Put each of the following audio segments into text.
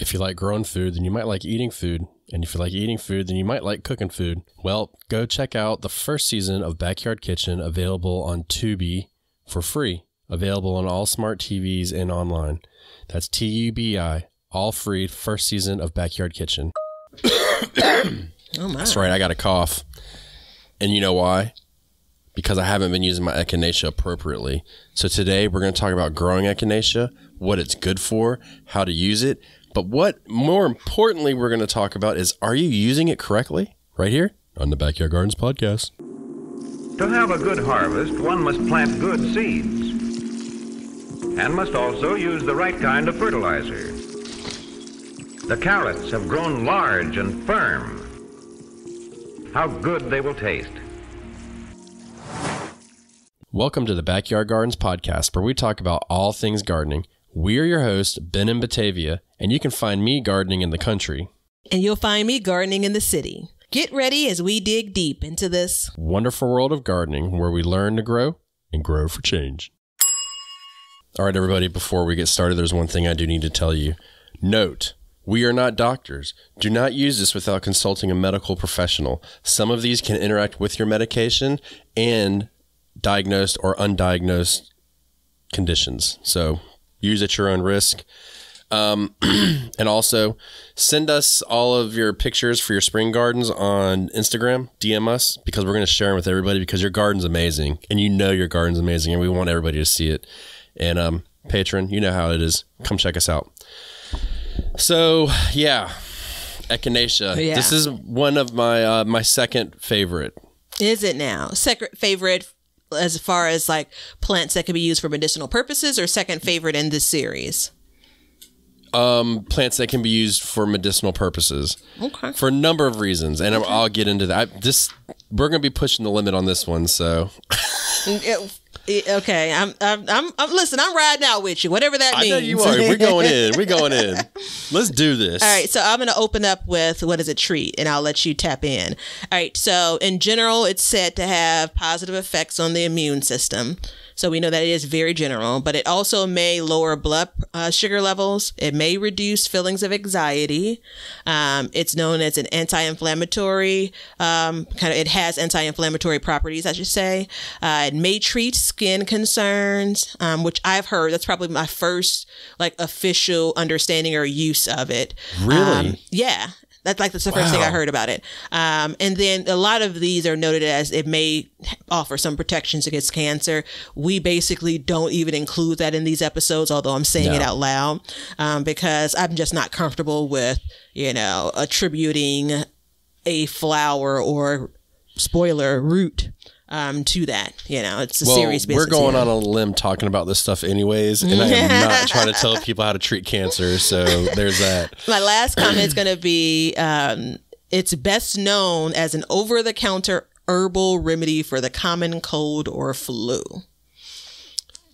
If you like growing food, then you might like eating food. And if you like eating food, then you might like cooking food. Well, go check out the first season of Backyard Kitchen, available on Tubi for free. Available on all smart TVs and online. That's TUBI, all free, first season of Backyard Kitchen. Oh my. That's right, I got a cough. And you know why? Because I haven't been using my Echinacea appropriately. So today we're going to talk about growing Echinacea, what it's good for, how to use it. But what more importantly we're going to talk about is, are you using it correctly? Right here on the Backyard Gardens podcast. To have a good harvest, one must plant good seeds and must also use the right kind of fertilizer. The carrots have grown large and firm. How good they will taste. Welcome to the Backyard Gardens podcast, where we talk about all things gardening. We are your hosts, Ben in Batavia, and you can find me gardening in the country. And you'll find me gardening in the city. Get ready as we dig deep into this wonderful world of gardening, where we learn to grow and grow for change. All right, everybody, before we get started, there's one thing I do need to tell you. Note, we are not doctors. Do not use this without consulting a medical professional. Some of these can interact with your medication and diagnosed or undiagnosed conditions. So use at your own risk. And also send us all of your pictures for your spring gardens on Instagram. DM us, because we're going to share them with everybody, because your garden's amazing and you know your garden's amazing and we want everybody to see it. And patron, you know how it is. Come check us out. So yeah, Echinacea. Yeah. This is one of my my second favorite. Is it now? Second favorite as far as like plants that can be used for medicinal purposes, or second favorite in this series? Plants that can be used for medicinal purposes. Okay. For a number of reasons, and okay, I'll get into that. We're going to be pushing the limit on this one, so. Okay, I'm listen, I'm riding out with you, whatever that means. I know you are. We're going in. We're going in. Let's do this. All right, so I'm going to open up with what is a treat, and I'll let you tap in. All right, so in general, it's said to have positive effects on the immune system. So we know that it is very general, but it also may lower blood sugar levels. It may reduce feelings of anxiety. It's known as an anti-inflammatory, it has anti-inflammatory properties, I should say. It may treat skin concerns, which I've heard. That's probably my first like official understanding or use of it. Really? Yeah. That's the first thing I heard about it. And then a lot of these are noted as it may offer some protections against cancer. We basically don't even include that in these episodes, although I'm saying it out loud, because I'm just not comfortable with, attributing a flower or root to that. It's a serious business. We're going on a limb talking about this stuff anyways, and I am not trying to tell people how to treat cancer, so there's that. My last comment is going to be, it's best known as an over-the-counter herbal remedy for the common cold or flu.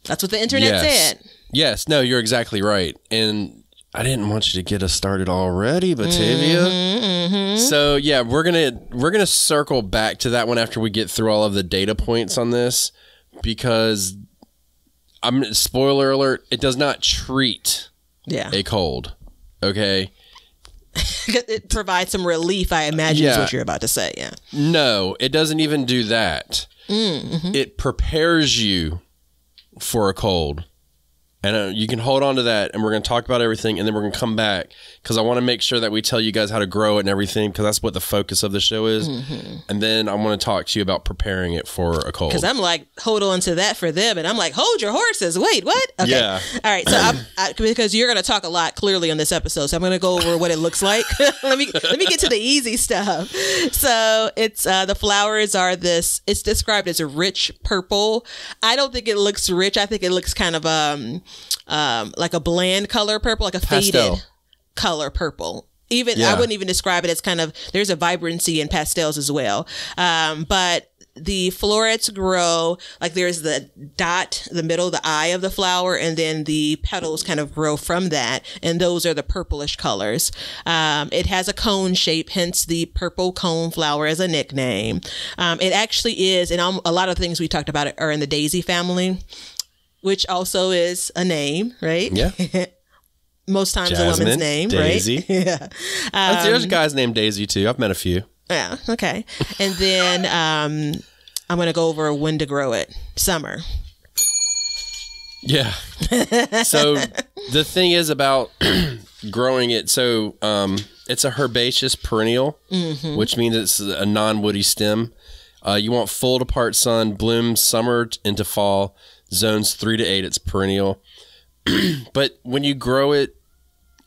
That's what the internet said. Yes, no, you're exactly right. And I didn't want you to get us started already, Batavia. So yeah, we're gonna circle back to that one after we get through all of the data points on this, because spoiler alert, it does not treat a cold. Okay. It provides some relief, I imagine, is what you're about to say. Yeah. No, it doesn't even do that. It prepares you for a cold. And you can hold on to that, and we're going to talk about everything, and then we're going to come back, because I want to make sure that we tell you guys how to grow it and everything, because that's what the focus of the show is. And then I want to talk to you about preparing it for a cold. Because I'm like, hold on to that for them, and I'm like, hold your horses. Wait, what? Okay. Yeah. All right. So because you're going to talk a lot clearly on this episode, so I'm going to go over what it looks like. let me get to the easy stuff. So it's the flowers are this. It's described as a rich purple. I don't think it looks rich. I think it looks kind of like a bland color purple, like a pastel faded color purple. I wouldn't even describe it as there's a vibrancy in pastels as well. But the florets grow, like there's the dot, the middle, the eye of the flower, and then the petals kind of grow from that. And those are the purplish colors. It has a cone shape, hence the purple cone flower as a nickname. It actually is, and a lot of things we talked about are in the daisy family, which also is a name, right? Yeah. most times Jasmine, a woman's name, Daisy. right? Yeah. There's a guy's named Daisy too. I've met a few. Yeah. Okay. And then I'm going to go over when to grow it. Summer. Yeah. So the thing is about growing it. So it's a herbaceous perennial, which means it's a non-woody stem. You want full to part sun, blooms summer into fall, zones 3 to 8. It's perennial. But when you grow it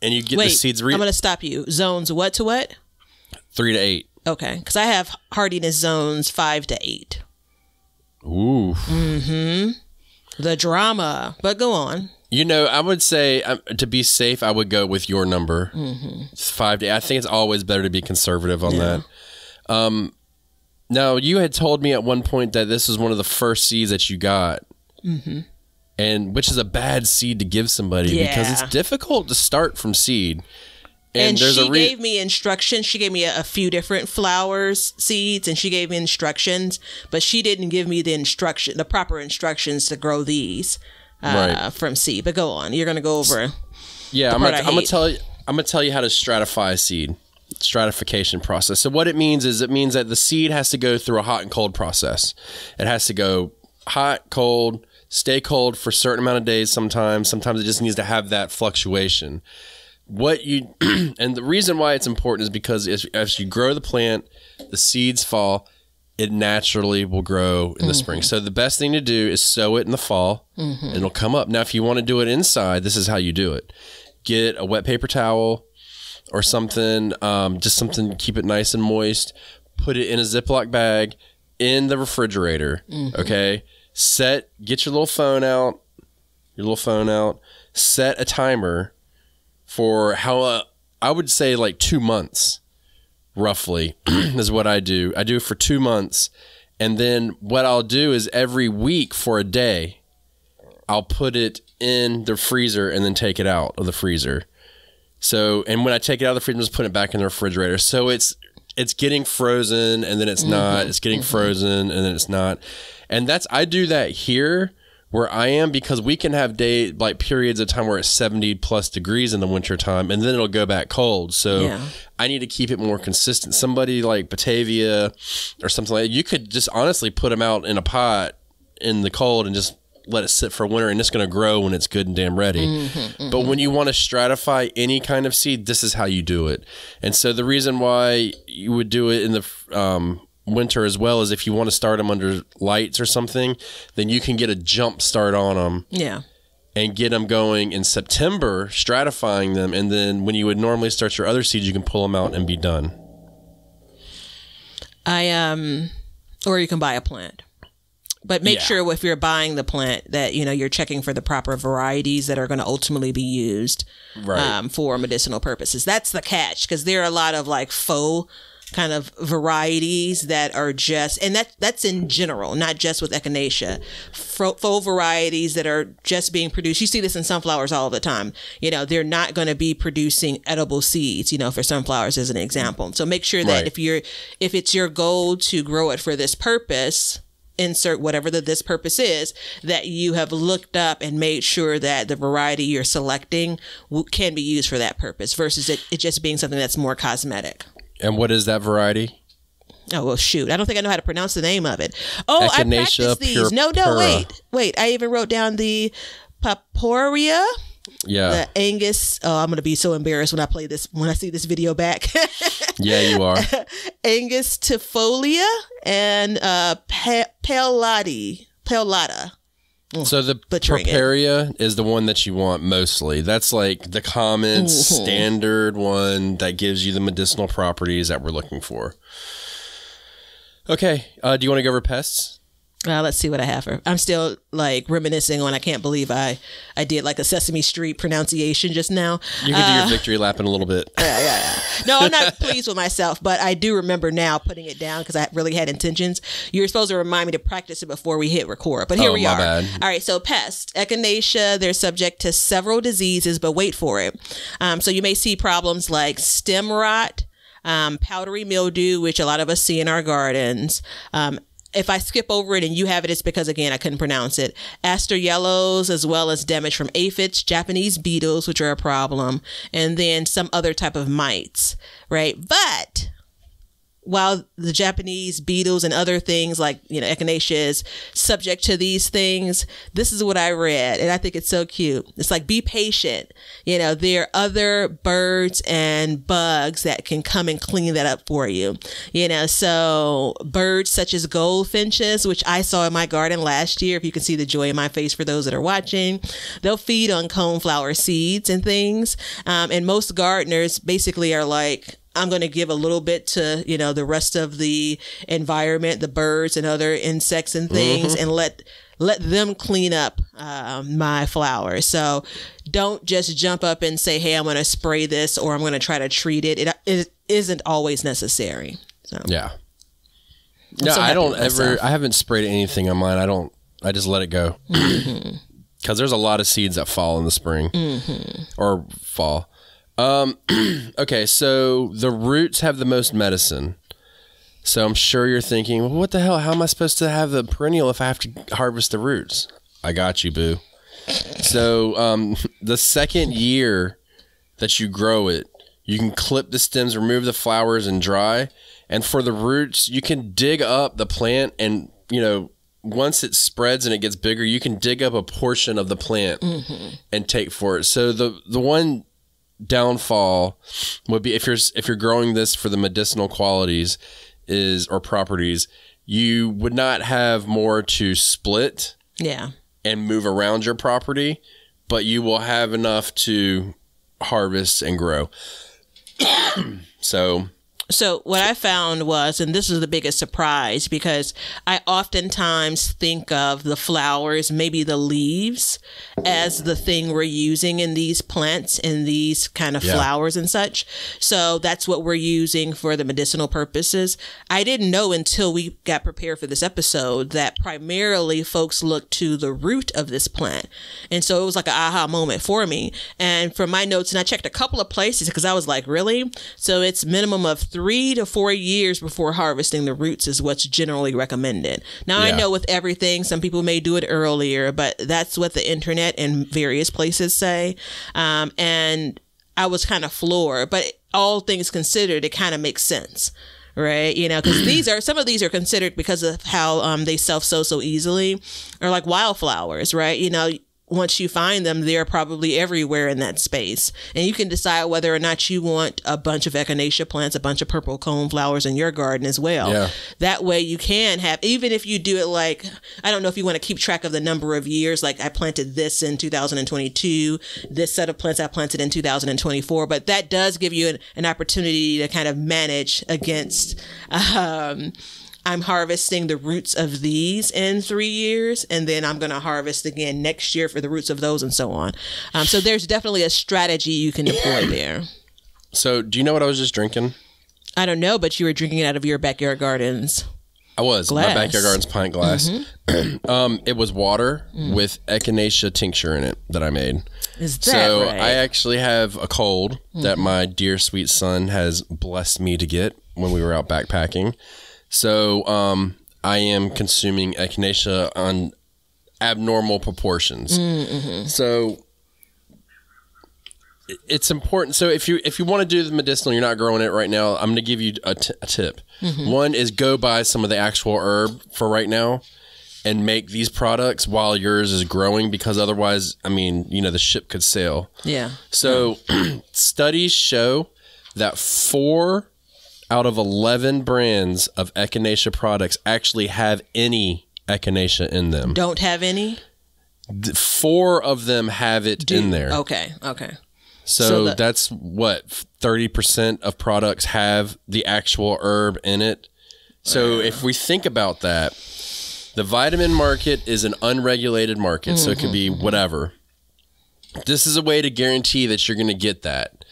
and you get the seeds, I'm going to stop you. Zones what to what? 3 to 8. Okay, because I have hardiness zones 5 to 8. Ooh. The drama, but go on. You know, I would say to be safe, I would go with your number. It's 5 to 8. I think it's always better to be conservative on that. Now, you had told me at one point that this was one of the first seeds that you got, and which is a bad seed to give somebody because it's difficult to start from seed. And she gave me instructions. She gave me a few different flowers, seeds, and she gave me instructions, but she didn't give me the proper instructions to grow these from seed. But go on. You're going to go over. Yeah, I'm going to tell you how to stratify a seed. Stratification process. So what it means is that the seed has to go through a hot and cold process. It has to go hot, cold, stay cold for a certain amount of days sometimes. Sometimes it just needs to have that fluctuation. And the reason why it's important is because as you grow the plant, the seeds fall, it naturally will grow in the spring. So the best thing to do is sow it in the fall and it'll come up. Now, if you want to do it inside, this is how you do it. Get a wet paper towel or something, just something to keep it nice and moist. Put it in a Ziploc bag in the refrigerator. Okay. Get your little phone out, set a timer for I would say like 2 months, roughly, is what I do. I do it for 2 months. And then what I'll do is every week for a day, I'll put it in the freezer and then take it out of the freezer. So, and when I take it out of the freezer, I'm just putting it back in the refrigerator. So it's getting frozen and then it's not. It's getting frozen and then it's not. And I do that here where I am because we can have periods of time where it's 70 plus degrees in the wintertime and then it'll go back cold. So I need to keep it more consistent. Somebody like Batavia or something like that, you could just honestly put them out in a pot in the cold and just let it sit for winter and it's going to grow when it's good and damn ready. But when you want to stratify any kind of seed, this is how you do it. And so the reason why you would do it in the winter as well is if you want to start them under lights or something, then you can get a jump start on them. Yeah. And get them going in September, stratifying them. And then when you would normally start your other seeds, you can pull them out and be done. Or you can buy a plant. But make sure if you're buying the plant that, you're checking for the proper varieties that are going to ultimately be used for medicinal purposes. That's the catch, because there are a lot of like faux kind of varieties that are just, and that's in general, not just with Echinacea, faux varieties that are just being produced. You see this in sunflowers all the time. They're not going to be producing edible seeds, for sunflowers as an example. So make sure that if it's your goal to grow it for this purpose, insert whatever this purpose is, that you have looked up and made sure that the variety you're selecting can be used for that purpose versus it just being something that's more cosmetic. And what is that variety? Oh, well, shoot. I don't think I know how to pronounce the name of it. Oh, Echinacea, I practiced these. No, wait. I even wrote down the paporia. Yeah. The Angus. Oh, I'm going to be so embarrassed when I see this video back. Yeah, you are. Angus tifolia and Paolata. So the paporia is the one that you want mostly. That's like the common standard one that gives you the medicinal properties that we're looking for. Okay. Do you want to go over pests? Let's see what I have. I'm still like reminiscing on, I can't believe I did like a Sesame Street pronunciation just now. You can do your victory lap in a little bit. Yeah. No, I'm not pleased with myself, but I do remember now putting it down because I really had intentions. You were supposed to remind me to practice it before we hit record, but here we are. Bad. All right, so pests. Echinacea, they're subject to several diseases, but wait for it. So you may see problems like stem rot, powdery mildew, which a lot of us see in our gardens, if I skip over it and you have it, it's because, again, I couldn't pronounce it. Aster yellows, as well as damage from aphids, Japanese beetles, which are a problem, and then some other type of mites, right? But while the Japanese beetles and other things like, Echinacea is subject to these things, this is what I read, and I think it's so cute. It's like, be patient. There are other birds and bugs that can come and clean that up for you. So birds such as goldfinches, which I saw in my garden last year, if you can see the joy in my face for those that are watching, they'll feed on coneflower seeds and things. And most gardeners basically are like, I'm going to give a little bit to, the rest of the environment, the birds and other insects and things, and let them clean up my flowers. So don't just jump up and say, hey, I'm going to spray this or I'm going to try to treat it. It isn't always necessary. So yeah. No, I don't ever, I haven't sprayed anything on mine. I just let it go. Because there's a lot of seeds that fall in the spring or fall. Okay, so the roots have the most medicine. So I'm sure you're thinking, well, what the hell? How am I supposed to have the perennial if I have to harvest the roots? I got you, boo. So the second year that you grow it, you can clip the stems, remove the flowers, and dry. And for the roots, you can dig up the plant and, once it spreads and it gets bigger, you can dig up a portion of the plant and take for it. So the one downfall would be if you're growing this for the medicinal qualities or properties, you would not have more to split and move around your property, but you will have enough to harvest and grow. So what I found was, and this is the biggest surprise, because I oftentimes think of the flowers, maybe the leaves, as the thing we're using in these plants and these kind of flowers and such. So that's what we're using for the medicinal purposes. I didn't know until we got prepared for this episode that primarily folks look to the root of this plant. And so it was like an aha moment for me. And from my notes, and I checked a couple of places because I was like, really? So it's minimum of 3 to 4 years before harvesting the roots is what's generally recommended. Now, I know with everything, some people may do it earlier, but that's what the internet and various places say. And I was kind of floored, but all things considered, it kind of makes sense. Right. Because some of these are considered because of how they self-sow so easily, or like wildflowers. Right. Once you find them, they're probably everywhere in that space. And you can decide whether or not you want a bunch of Echinacea plants, a bunch of purple cone flowers in your garden as well. Yeah. That way you can have, even if you do it like, I don't know if you want to keep track of the number of years, like I planted this in 2022, this set of plants I planted in 2024, but that does give you an opportunity to kind of manage against, I'm harvesting the roots of these in 3 years, and then I'm going to harvest again next year for the roots of those and so on. So there's definitely a strategy you can deploy there. So do you know what I was just drinking? I don't know, but you were drinking it out of your backyard gardens. I was. Glass. My backyard garden's pint glass. It was water with Echinacea tincture in it that I made. Is that right? I actually have a cold that my dear sweet son has blessed me to get when we were out backpacking. So I am consuming Echinacea on abnormal proportions. So it's important. So if you want to do the medicinal, you're not growing it right now, I'm going to give you a tip. One is go buy some of the actual herb for right now and make these products while yours is growing, because otherwise, the ship could sail. Yeah. So studies show that 4 out of 11 brands of Echinacea products actually have any Echinacea in them. Don't have any? 4 of them have it in there. Okay. So that's what, 30% of products have the actual herb in it. So if we think about that, the vitamin market is an unregulated market, so it could be whatever. This is a way to guarantee that you're going to get that.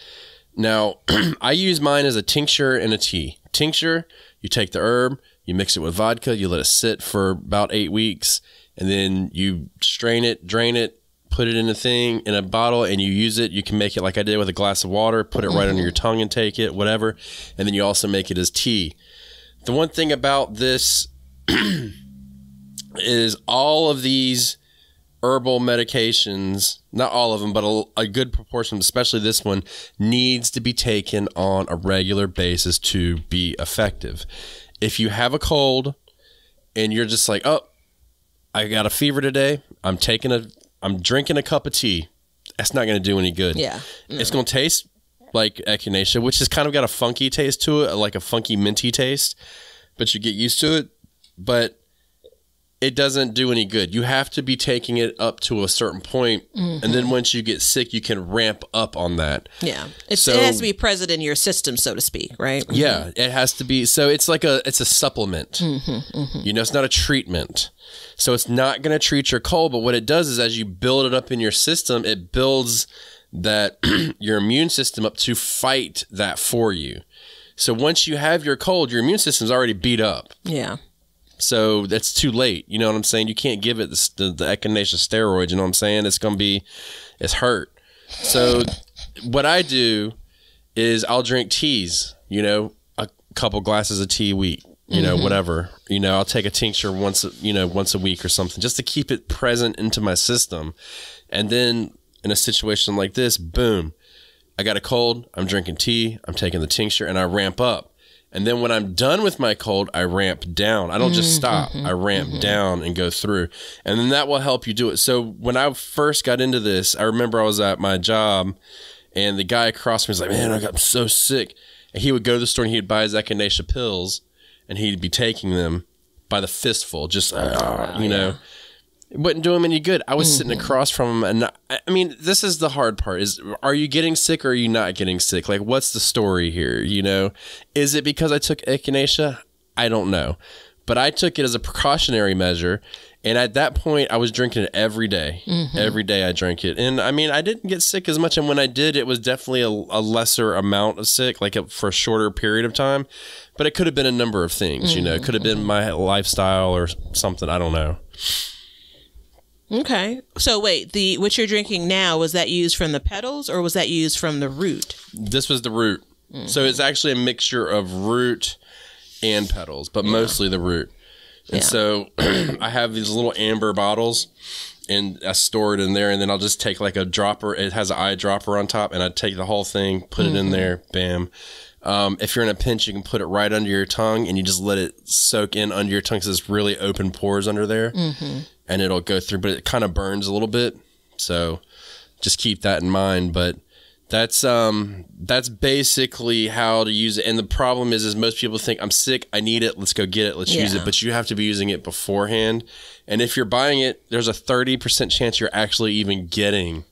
Now, I use mine as a tincture and a tea. Tincture, you take the herb, you mix it with vodka, you let it sit for about 8 weeks, and then you strain it, drain it, put it in a bottle, and you use it. You can make it like I did with a glass of water, put it right under your tongue and take it, whatever. And then you also make it as tea. The one thing about this is all of these herbal medications, not all of them, but a good proportion, especially this one, needs to be taken on a regular basis to be effective. If you have a cold and you're just like, oh, I got a fever today, I'm drinking a cup of tea, that's not going to do any good. Yeah. It's going to taste like Echinacea, which has kind of got a funky taste to it, like a funky minty taste, but you get used to it. But it doesn't do any good. You have to be taking it up to a certain point, and then once you get sick, you can ramp up on that. Yeah, it has to be present in your system, so to speak, right? Yeah, it has to be. So it's like it's a supplement. You know, it's not a treatment. So it's not going to treat your cold, but what it does is as you build it up in your system, it builds that your immune system up to fight that for you. So once you have your cold, your immune system's already beat up. Yeah. So that's too late. You know what I'm saying? You can't give it the Echinacea steroids. You know what I'm saying? It's hurt. So what I do is I'll drink teas, you know, a couple glasses of tea a week, you know, whatever. You know, I'll take a tincture once a week or something just to keep it present into my system. And then in a situation like this, boom, I got a cold, I'm drinking tea, I'm taking the tincture, and I ramp up. And then when I'm done with my cold, I ramp down. I don't just stop. I ramp down and go through. And then that will help you do it. So when I first got into this, I remember I was at my job and the guy across from me was like, man, I got so sick. And he would go to the store and he'd buy his Echinacea pills and he'd be taking them by the fistful, just, you know. It wouldn't do him any good. I was sitting across from him, and I mean, this is the hard part: is are you getting sick or are you not getting sick? Like, what's the story here? You know, is it because I took Echinacea? I don't know, but I took it as a precautionary measure, and at that point, I was drinking it every day. Every day, I drank it, and I mean, I didn't get sick as much, and when I did, it was definitely a lesser amount of sick, like for a shorter period of time. But it could have been a number of things. You know, it could have been my lifestyle or something. I don't know. Okay. So wait, what you're drinking now, was that used from the petals or was that used from the root? This was the root. So it's actually a mixture of root and petals, but mostly the root. And so I have these little amber bottles and I store it in there, and then I'll just take like a dropper. It has an eyedropper on top, and I take the whole thing, put it in there, bam. If you're in a pinch, you can put it right under your tongue and you just let it soak in under your tongue because it's really open pores under there. And it'll go through, but it kind of burns a little bit. So just keep that in mind. But that's basically how to use it. And the problem is most people think, I'm sick, I need it, let's go get it, let's use it. But you have to be using it beforehand. And if you're buying it, there's a 30% chance you're actually even getting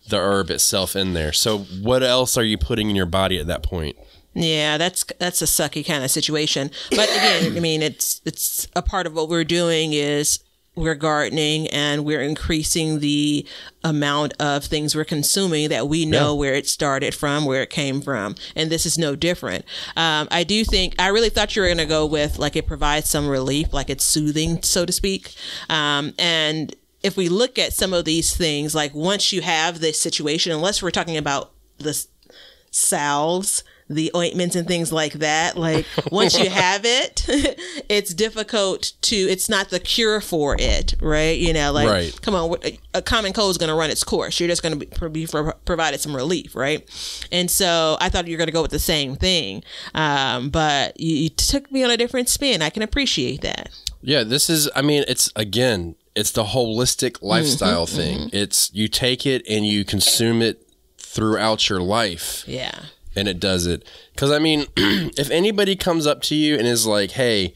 the herb itself in there. So what else are you putting in your body at that point? Yeah, that's a sucky kind of situation. But again, I mean, it's a part of what we're doing is we're gardening and we're increasing the amount of things we're consuming that we know where it started from, where it came from. And this is no different. I really thought you were going to go with like it provides some relief, like it's soothing, so to speak. And if we look at some of these things, like once you have this situation, unless we're talking about the salves, the ointments and things like that, like once you have it, it's difficult it's not the cure for it, right? You know, like, come on, a common cold is going to run its course. You're just going to be provided some relief, right? And so I thought you were going to go with the same thing, but you took me on a different spin. I can appreciate that. Yeah, this is, I mean, it's the holistic lifestyle thing. It's you take it and you consume it throughout your life. Yeah. And it does it. Because, I mean, if anybody comes up to you and is like, hey,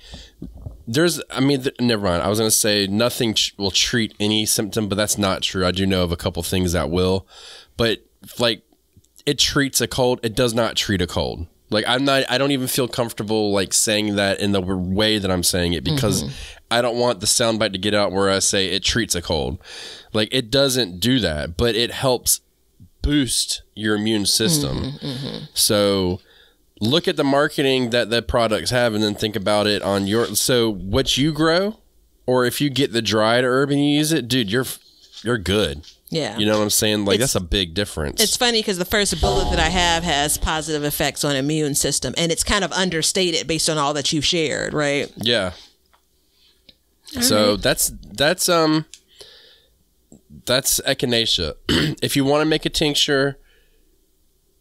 never mind. I was going to say nothing will treat any symptom, but that's not true. I do know of a couple things that will. But, like, it treats a cold. It does not treat a cold. Like, I don't even feel comfortable, like, saying that in the way that I'm saying it because I don't want the soundbite to get out where I say it treats a cold. Like, it doesn't do that, but it helps boost your immune system. So look at the marketing that the products have and then think about it on so what you grow, or if you get the dried herb and you use it, dude, you're good. Yeah. You know what I'm saying? Like, that's a big difference. It's funny because the first bullet that I have has positive effects on immune system, and it's kind of understated based on all that you've shared, right? Yeah. So that's Echinacea. If you want to make a tincture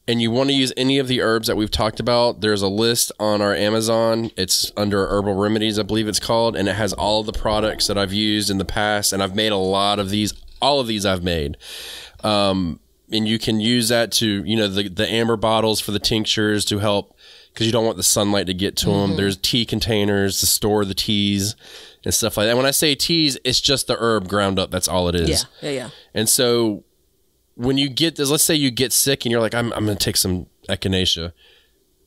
and you want to use any of the herbs that we've talked about, there's a list on our Amazon. It's under Herbal Remedies, I believe it's called, and it has all of the products that I've used in the past, and I've made a lot of these. All of these I've made. And you can use that to, the amber bottles for the tinctures to help, because you don't want the sunlight to get to them. There's tea containers to store the teas and stuff like that. When I say teas, it's just the herb ground up. That's all it is. Yeah. And so when you get this, let's say you get sick and you're like, I'm going to take some Echinacea.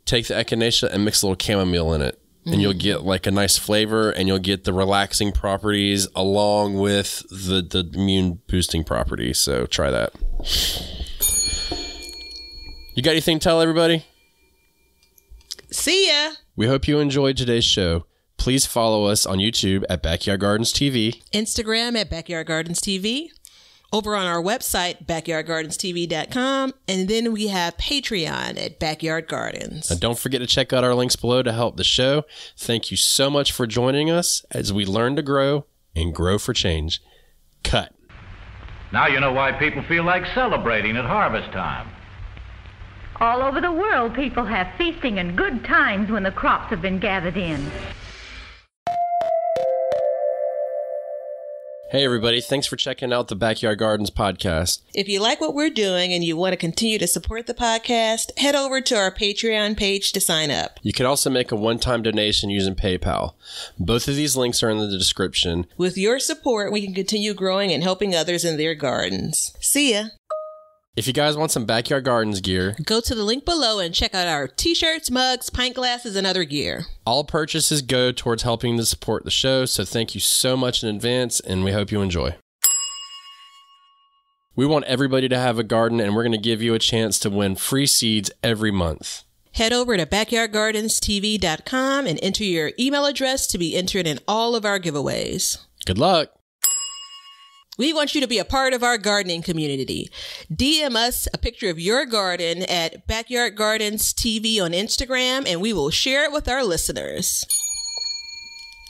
Take the Echinacea and mix a little chamomile in it. And you'll get like a nice flavor, and you'll get the relaxing properties along with the immune boosting properties. So try that. You got anything to tell everybody? See ya. We hope you enjoyed today's show. Please follow us on YouTube at Backyard Gardens TV. Instagram at Backyard Gardens TV. Over on our website, backyardgardenstv.com. And then we have Patreon at Backyard Gardens. And don't forget to check out our links below to help the show. Thank you so much for joining us as we learn to grow and grow for change. Cut. Now you know why people feel like celebrating at harvest time. All over the world, people have feasting and good times when the crops have been gathered in. Hey, everybody. Thanks for checking out the Backyard Gardens podcast. If you like what we're doing and you want to continue to support the podcast, head over to our Patreon page to sign up. You can also make a one-time donation using PayPal. Both of these links are in the description. With your support, we can continue growing and helping others in their gardens. See ya. If you guys want some Backyard Gardens gear, go to the link below and check out our t-shirts, mugs, pint glasses, and other gear. All purchases go towards helping to support the show, so thank you so much in advance, and we hope you enjoy. We want everybody to have a garden, and we're going to give you a chance to win free seeds every month. Head over to backyardgardenstv.com and enter your email address to be entered in all of our giveaways. Good luck! We want you to be a part of our gardening community. DM us a picture of your garden at Backyard Gardens TV on Instagram, and we will share it with our listeners.